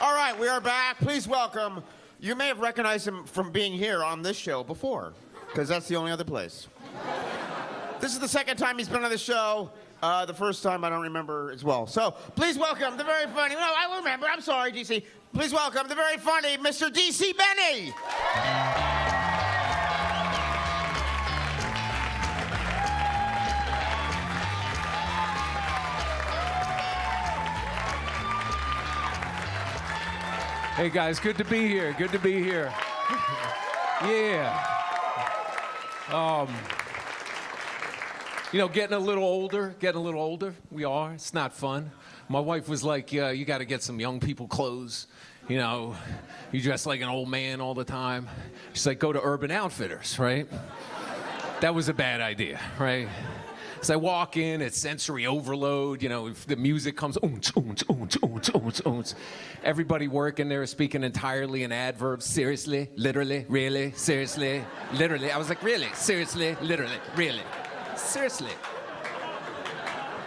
All right, we are back. Please welcome. You may have recognized him from being here on this show before, because that's the only other place. This is the second time he's been on the show. The first time I don't remember as well. So please welcome the very funny. No, I remember. I'm sorry, DC. Please welcome the very funny Mr. DC Benny. Hey guys, good to be here. Good to be here. Yeah. Getting a little older. We are. It's not fun. My wife was like, you got to get some young people clothes. You dress like an old man all the time. She's like, go to Urban Outfitters, right? That was a bad idea, right? So I walk in, it's sensory overload, if the music comes, everybody working there is speaking entirely in adverbs, seriously, literally, really, seriously, literally. I was like, really, seriously, literally, really, seriously.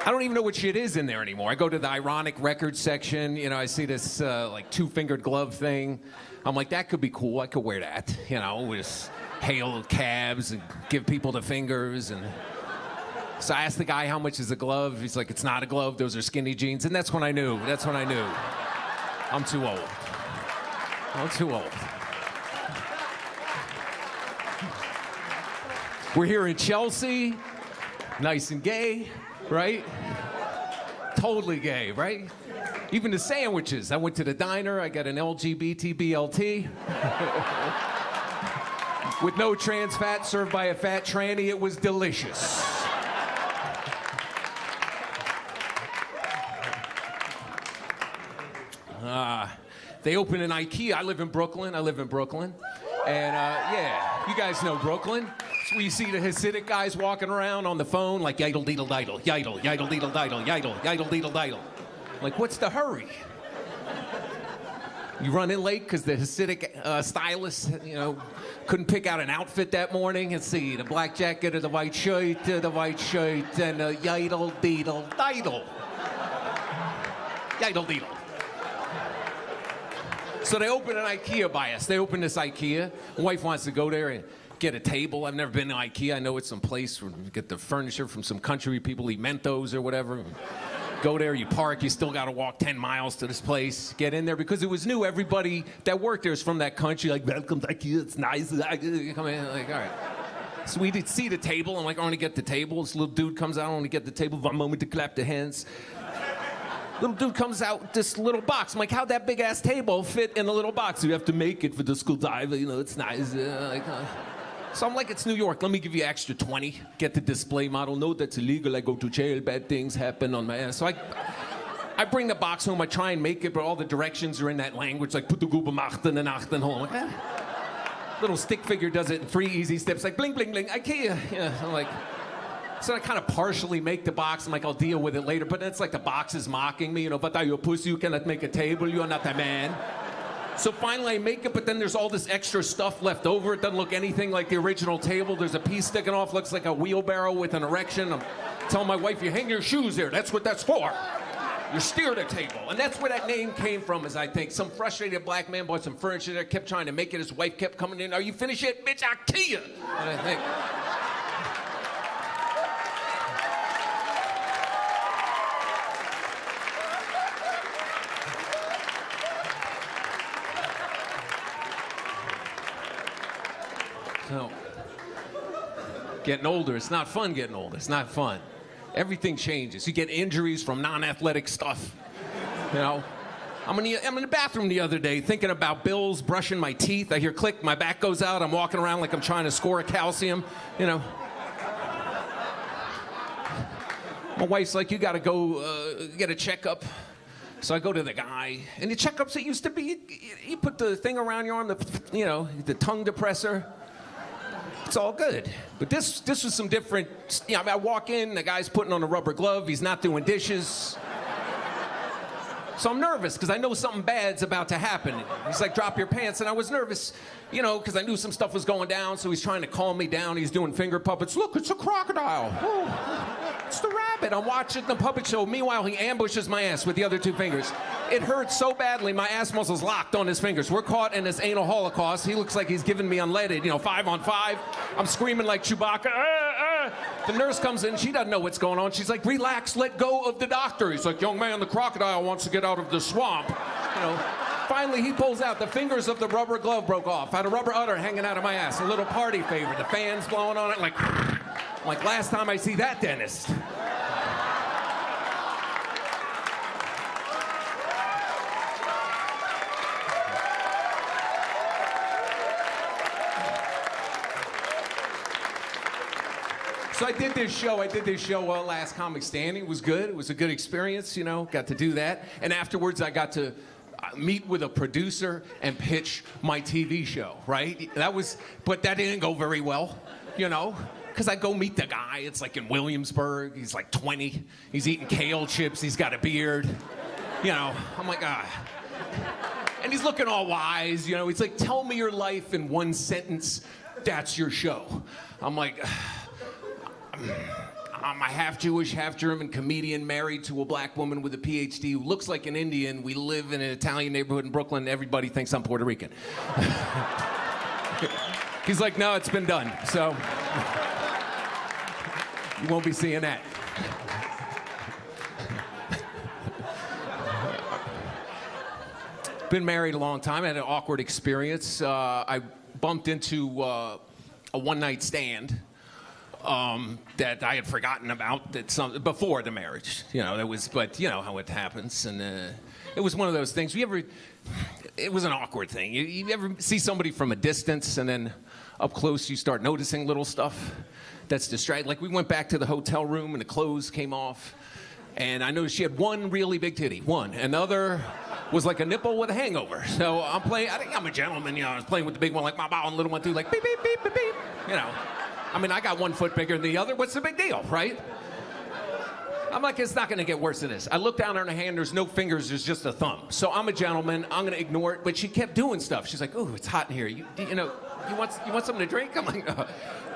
I don't even know what shit is in there anymore. I go to the ironic record section, I see this two-fingered glove thing. I'm like, that could be cool, I could wear that, just hail cabs and give people the fingers and... So I asked the guy, how much is a glove? He's like, it's not a glove, those are skinny jeans. And that's when I knew. I'm too old. We're here in Chelsea, nice and gay, right? Totally gay, right? Even the sandwiches. I went to the diner, I got an LGBT BLT. With no trans fat, served by a fat tranny. It was delicious. They opened an IKEA. I live in Brooklyn. And, you guys know Brooklyn. It's where you see the Hasidic guys walking around on the phone like, yidle, deedle, diddle, yidle, yidle, deedle, diddle, yidle, yidle, deedle, diddle. Like, what's the hurry? You run in late because the Hasidic stylist, couldn't pick out an outfit that morning. Let's see, the black jacket or the white shirt, and yidle, deedle, diddle. Yidle, deedle. So they opened an IKEA by us. They opened this IKEA. My wife wants to go there and get a table. I've never been to IKEA. I know it's some place where you get the furniture from some country people eat Mentos or whatever. Go there, you park, you still got to walk 10 miles to this place. Get in there because it was new. Everybody that worked there is from that country. Like, welcome to IKEA, it's nice. Come in, like, all right. So we did see the table. I'm like, I want to get the table. This little dude comes out, I want to get the table. 1 moment to clap the hands. Little dude comes out with this little box. I'm like, how'd that big-ass table fit in a little box? You have to make it for the school diver, it's nice. So I'm like, it's New York. Let me give you extra 20. Get the display model. No, that's illegal. I go to jail. Bad things happen on my ass. So I bring the box home. I try and make it, but all the directions are in that language. Like, put the gooba machten and achten home. Like, little stick figure does it in 3 easy steps. Like, bling, bling, bling. IKEA. I'm like... So I kind of partially make the box. I'm like, I'll deal with it later. But it's like the box is mocking me. But are you a pussy? You cannot make a table. You're not a man. So finally I make it, but then there's all this extra stuff left over. It doesn't look anything like the original table. There's a piece sticking off. Looks like a wheelbarrow with an erection. I'm telling my wife, you hang your shoes there. That's what that's for. You steer the table. And that's where that name came from, is I think some frustrated black man bought some furniture there, kept trying to make it. His wife kept coming in. Are you finished yet? Bitch, IKEA. And I think... No. Getting older, it's not fun getting older. It's not fun. Everything changes. You get injuries from non-athletic stuff. I'm in the bathroom the other day thinking about bills, brushing my teeth. I hear click, my back goes out. I'm walking around like I'm trying to score a calcium. My wife's like, you got to go get a checkup. So I go to the guy, and the checkups, it used to be, you put the thing around your arm, the tongue depressor. It's all good. But this was some different, I walk in, the guy's putting on a rubber glove, he's not doing dishes. So I'm nervous, because I know something bad's about to happen. He's like, drop your pants, and I was nervous, because I knew some stuff was going down, so he's trying to calm me down, he's doing finger puppets. Look, it's a crocodile. Oh. It's the rabbit. I'm watching the puppet show. Meanwhile, he ambushes my ass with the other 2 fingers. It hurts so badly, my ass muscle's locked on his fingers. We're caught in this anal holocaust. He looks like he's giving me unleaded, 5 on 5. I'm screaming like Chewbacca. The nurse comes in. She doesn't know what's going on. She's like, relax, let go of the doctor. He's like, young man, the crocodile wants to get out of the swamp. Finally, he pulls out. The fingers of the rubber glove broke off. I had a rubber udder hanging out of my ass. A little party favor. The fans blowing on it like last time I see that dentist. So I did this show Last Comic Standing. It was good. It was a good experience, got to do that. And afterwards, I got to meet with a producer and pitch my TV show, right? But that didn't go very well, because I go meet the guy. It's like in Williamsburg. He's like 20. He's eating kale chips. He's got a beard. I'm like, And he's looking all wise, He's like, tell me your life in 1 sentence. That's your show. I'm like, I'm a half Jewish, half German comedian married to a black woman with a PhD who looks like an Indian. We live in an Italian neighborhood in Brooklyn. Everybody thinks I'm Puerto Rican. He's like, no, it's been done. So you won't be seeing that. Been married a long time. I had an awkward experience. I bumped into a one-night stand. That I had forgotten about before the marriage, but you know how it happens, and it was one of those things. It was an awkward thing. You ever see somebody from a distance, and then up close you start noticing little stuff that's distracting. Like we went back to the hotel room, and the clothes came off, and I noticed she had one really big titty, another was like a nipple with a hangover. So I'm playing. I think I'm a gentleman, I was playing with the big one like my bow, and the little one too, like beep beep beep beep beep, I mean, I got 1 foot bigger than the other. What's the big deal, right? I'm like, it's not going to get worse than this. I look down on her hand. There's no fingers. There's just a thumb. So I'm a gentleman. I'm going to ignore it. But she kept doing stuff. She's like, ooh, it's hot in here. You want something to drink? I'm like, no.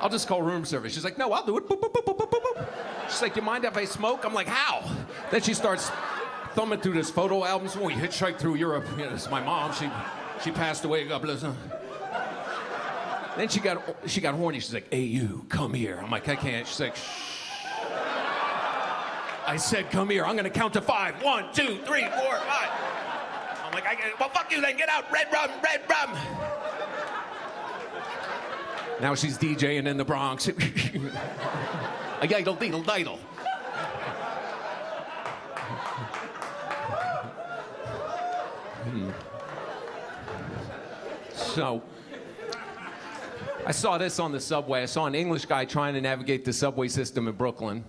I'll just call room service. She's like, no, I'll do it. Boop, boop, boop, boop, boop, boop. She's like, you mind if I smoke? I'm like, how? Then she starts thumbing through this photo album. So we hitchhiked through Europe. This is my mom. She passed away. God bless her. Then she got horny. She's like, hey, you, come here. I'm like, I can't. She's like, shh. I said, come here. I'm going to count to 5. 1, 2, 3, 4, 5. I'm like, well, fuck you then. Get out. Red rum, red rum. Now she's DJing in the Bronx. A yidle, deedle, diddle. So... I saw this on the subway. I saw an English guy trying to navigate the subway system in Brooklyn.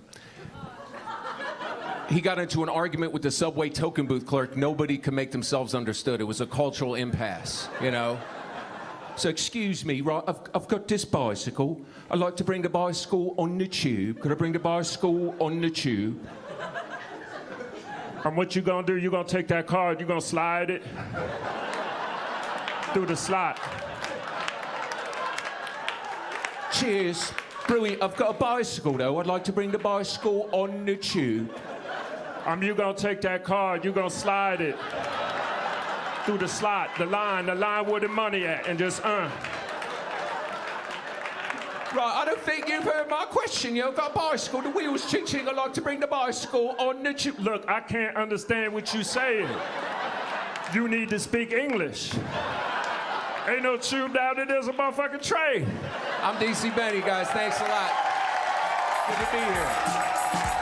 He got into an argument with the subway token booth clerk. Nobody could make themselves understood. It was a cultural impasse, So excuse me, right, I've got this bicycle. I'd like to bring the bicycle on the tube. Could I bring the bicycle on the tube? And what you gonna do? You gonna take that card, you gonna slide it through the slot. Cheers. Brilliant. I've got a bicycle, though. I'd like to bring the bicycle on the tube. You gonna take that card, you gonna slide it through the slot, the line where the money at, and just, Right, I don't think you've heard my question. I've got a bicycle, the wheels ching-ching. I'd like to bring the bicycle on the tube. Look, I can't understand what you're saying. You need to speak English. Ain't no tube down there, there's a motherfucking train. I'm DC Benny, guys. Thanks a lot. Good to be here.